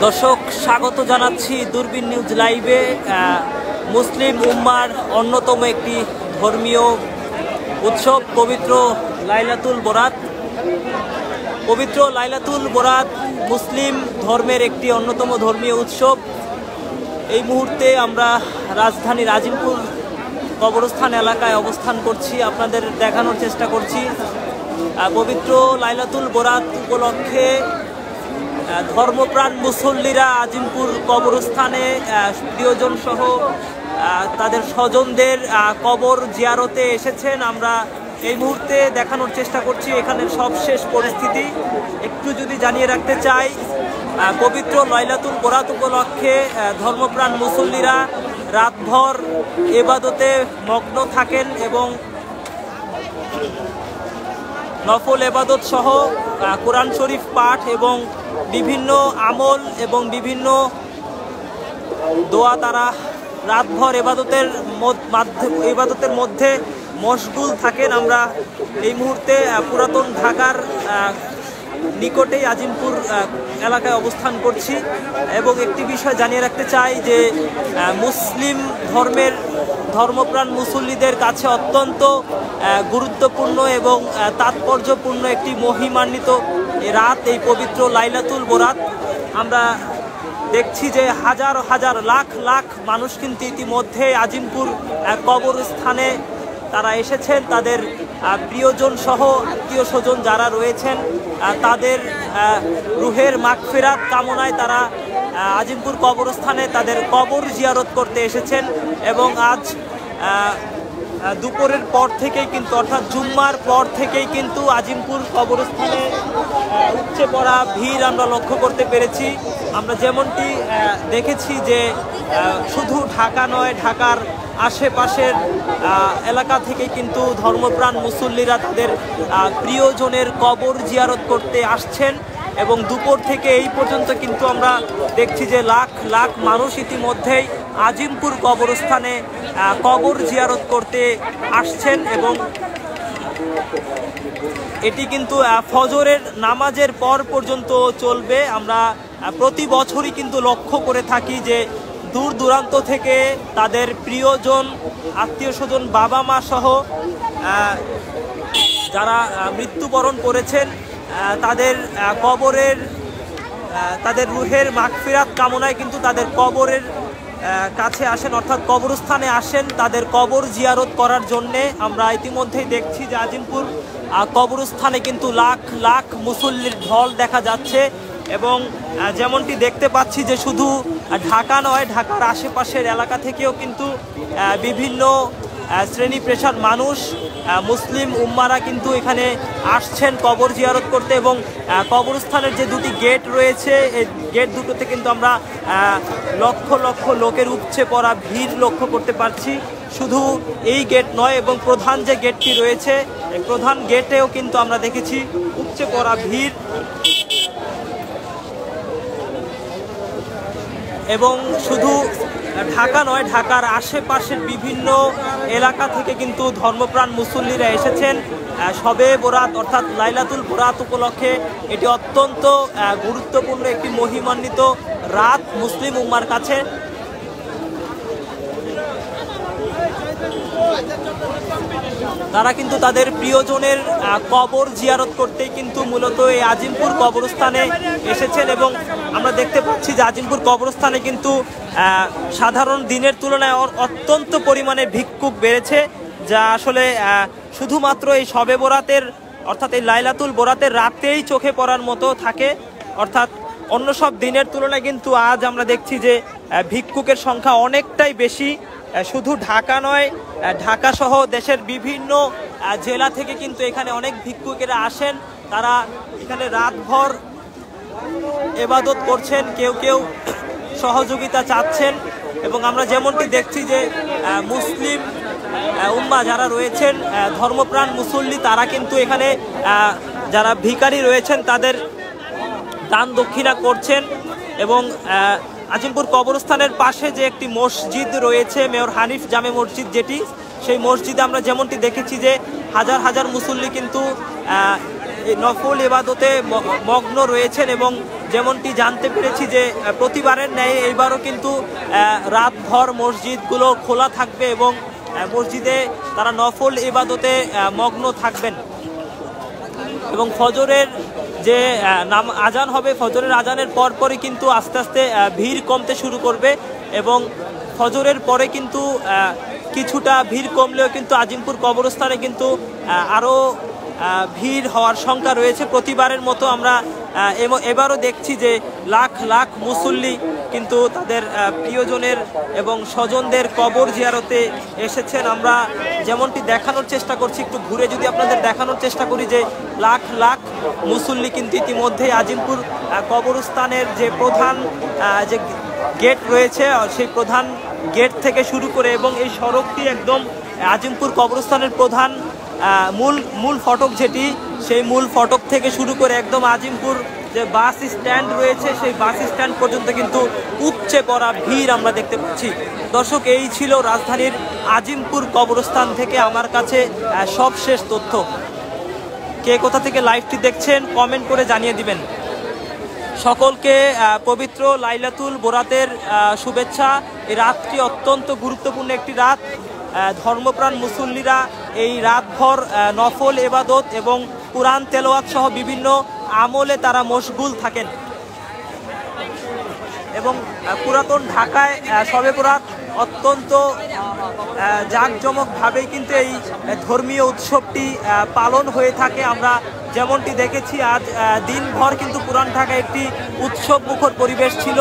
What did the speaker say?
দর্শক স্বাগত জানাচ্ছি দূরবীন নিউজ লাইভে। মুসলিম উম্মার অন্যতম একটি ধর্মীয় উৎসব পবিত্র লাইলাতুল বরাত। পবিত্র লাইলাতুল বরাত মুসলিম ধর্মের একটি অন্যতম ধর্মীয় উৎসব। এই মুহূর্তে আমরা রাজধানীর আজিমপুর কবরস্থান এলাকায় অবস্থান করছি, আপনাদের দেখানোর চেষ্টা করছি। পবিত্র লাইলাতুল বরাত উপলক্ষে ধর্মপ্রাণ মুসল্লিরা আজিমপুর কবরস্থানে প্রিয়জন সহ তাদের স্বজনদের কবর জিয়ারতে এসেছেন। আমরা এই মুহূর্তে দেখানোর চেষ্টা করছি এখানের সবশেষ পরিস্থিতি। একটু যদি জানিয়ে রাখতে চাই, পবিত্র লাইলাতুল বরাত উপলক্ষে ধর্মপ্রাণ মুসল্লিরা রাতভর ইবাদতে মগ্ন থাকেন এবং নফল ইবাদত সহ কোরআন শরীফ পাঠ এবং বিভিন্ন আমল এবং বিভিন্ন দোয়া তারা রাতভর ইবাদতের মধ্যে মশগুল থাকেন। আমরা এই মুহূর্তে পুরাতন ঢাকার নিকটেই আজিমপুর এলাকায় অবস্থান করছি এবং একটি বিষয় জানিয়ে রাখতে চাই যে মুসলিম ধর্মের ধর্মপ্রাণ মুসল্লিদের কাছে অত্যন্ত গুরুত্বপূর্ণ এবং তাৎপর্যপূর্ণ একটি মহিমান্বিত রাত এই পবিত্র লাইলাতুল বরাত। আমরা দেখছি যে হাজার হাজার লাখ লাখ মানুষ কিন্তু ইতিমধ্যে আজিমপুর কবরস্থানে তারা এসেছেন। তাদের প্রিয়জন সহ আত্মীয় স্বজন যারা রয়েছেন তাদের রুহের মাগফিরাত কামনায় তারা আজিমপুর কবরস্থানে তাদের কবর জিয়ারত করতে এসেছেন এবং আজ দুপুরের পর থেকেই কিন্তু অর্থাৎ জুম্মার পর থেকেই কিন্তু আজিমপুর কবরস্থানে উপচে পড়া ভিড় আমরা লক্ষ্য করতে পেরেছি। আমরা যেমনটি দেখেছি যে শুধু ঢাকা নয়, ঢাকার আশেপাশের এলাকা থেকে কিন্তু ধর্মপ্রাণ মুসল্লিরা তাদের প্রিয়জনের কবর জিয়ারত করতে আসছেন এবং দুপুর থেকে এই পর্যন্ত কিন্তু আমরা দেখছি যে লাখ লাখ মানুষ ইতিমধ্যেই আজিমপুর কবরস্থানে কবর জিয়ারত করতে আসছেন এবং এটি কিন্তু ফজরের নামাজের পর পর্যন্ত চলবে। আমরা প্রতি বছরই কিন্তু লক্ষ্য করে থাকি যে দূর দূরান্ত থেকে তাদের প্রিয়জন আত্মীয় স্বজন বাবা মা সহ যারা মৃত্যুবরণ করেছেন তাদের তাদের রুহের মাগফিরাত কামনায় কিন্তু তাদের কবরের কাছে আসেন, অর্থাৎ কবরস্থানে আসেন তাদের কবর জিয়ারত করার জন্যে। আমরা ইতিমধ্যেই দেখছি যে আজিমপুর কবরস্থানে কিন্তু লাখ লাখ মুসল্লির ঢল দেখা যাচ্ছে এবং যেমনটি দেখতে পাচ্ছি যে শুধু ঢাকা নয়, ঢাকার আশেপাশের এলাকা থেকেও কিন্তু বিভিন্ন শ্রেণী পেশার মানুষ মুসলিম উম্মারা কিন্তু এখানে আসছেন কবর জিয়ারত করতে এবং কবরস্থানের যে দুটি গেট রয়েছে এই গেট দুটোতে কিন্তু আমরা লক্ষ লক্ষ লোকের উপচে পড়া ভিড় লক্ষ্য করতে পারছি। শুধু এই গেট নয় এবং প্রধান যে গেটটি রয়েছে এই প্রধান গেটেও কিন্তু আমরা দেখেছি উপচে পড়া ভিড় এবং শুধু ঢাকা নয়, ঢাকার আশেপাশের বিভিন্ন এলাকা থেকে কিন্তু ধর্মপ্রাণ মুসল্লিরা এসেছেন শবে বরাত অর্থাৎ লাইলাতুল বরাত উপলক্ষে। এটি অত্যন্ত গুরুত্বপূর্ণ একটি মহিমান্বিত রাত মুসলিম উম্মার কাছে। তারা কিন্তু তাদের প্রিয়জনের কবর জিয়ারত করতেই কিন্তু মূলত এই আজিমপুর কবরস্থানে এসেছেন এবং আমরা দেখতে পাচ্ছি যে আজিমপুর কবরস্থানে কিন্তু সাধারণ দিনের তুলনায় অত্যন্ত পরিমাণে ভিক্ষুক বেড়েছে, যা আসলে শুধুমাত্র এই শবে বরাতের অর্থাৎ এই লাইলাতুল বরাতের রাতেই চোখে পড়ার মতো থাকে। অর্থাৎ অন্য সব দিনের তুলনায় কিন্তু আজ আমরা দেখছি যে ভিক্ষুকের সংখ্যা অনেকটাই বেশি। শুধু ঢাকা নয়, ঢাকা সহ দেশের বিভিন্ন জেলা থেকে কিন্তু এখানে অনেক ভিক্ষুকেরা আসেন। তারা এখানে রাতভর ইবাদত করছেন, কেউ কেউ সহযোগিতা চাচ্ছেন এবং আমরা যেমনটি দেখছি যে মুসলিম উম্মা যারা রয়েছেন ধর্মপ্রাণ মুসল্লি তারা কিন্তু এখানে যারা ভিখারি রয়েছেন তাদের দান দক্ষিণা করছেন এবং আজিমপুর কবরস্থানের পাশে যে একটি মসজিদ রয়েছে মেয়র হানিফ জামে মসজিদ, যেটি সেই মসজিদে আমরা যেমনটি দেখেছি যে হাজার হাজার মুসল্লি কিন্তু নফল ইবাদতে মগ্ন রয়েছেন এবং যেমনটি জানতে পেরেছি যে প্রতিবারের ন্যায় এইবারও কিন্তু রাতভর মসজিদগুলো খোলা থাকবে এবং মসজিদে তারা নফল ইবাদতে মগ্ন থাকবেন এবং ফজরের যে আজান হবে, ফজরের আজানের পরপরই কিন্তু আস্তে আস্তে ভিড় কমতে শুরু করবে এবং ফজরের পরে কিন্তু কিছুটা ভিড় কমলেও কিন্তু আজিমপুর কবরস্থানে কিন্তু আরও ভিড় হওয়ার শঙ্কা রয়েছে। প্রতিবারের মতো আমরা এবারও দেখছি যে লাখ লাখ মুসল্লি কিন্তু তাদের প্রিয়জনের এবং স্বজনদের কবর জিয়ারতে এসেছেন। আমরা যেমনটি দেখানোর চেষ্টা করছি, একটু ঘুরে যদি আপনাদের দেখানোর চেষ্টা করি যে লাখ লাখ মুসল্লি কিন্তু ইতিমধ্যেই আজিমপুর কবরস্থানের যে প্রধান যে গেট রয়েছে সেই প্রধান গেট থেকে শুরু করে এবং এই সড়কটি একদম আজিমপুর কবরস্থানের প্রধান মূল ফটক যেটি, সেই মূল ফটক থেকে শুরু করে একদম আজিমপুর যে বাস স্ট্যান্ড রয়েছে সেই বাস স্ট্যান্ড পর্যন্ত কিন্তু উপচে পড়া ভিড় আমরা দেখতে পাচ্ছি। দর্শক, এই ছিল রাজধানীর আজিমপুর কবরস্থান থেকে আমার কাছে সবশেষ তথ্য। কে কোথা থেকে লাইভটি দেখছেন কমেন্ট করে জানিয়ে দিবেন। সকলকে পবিত্র লাইলাতুল বোরাতের শুভেচ্ছা। এই রাতটি অত্যন্ত গুরুত্বপূর্ণ একটি রাত। ধর্মপ্রাণ মুসল্লিরা এই রাতভর নফল ইবাদত এবং কুরআন তেলাওয়াত সহ বিভিন্ন আমলে তারা মশগুল থাকেন এবং পুরাতন ঢাকায় শবে বরাত অত্যন্ত জাঁকজমকভাবেই কিন্তু এই ধর্মীয় উৎসবটি পালন হয়ে থাকে। আমরা যেমনটি দেখেছি আজ দিনভর কিন্তু পুরান ঢাকায় একটি উৎসব মুখর পরিবেশ ছিল।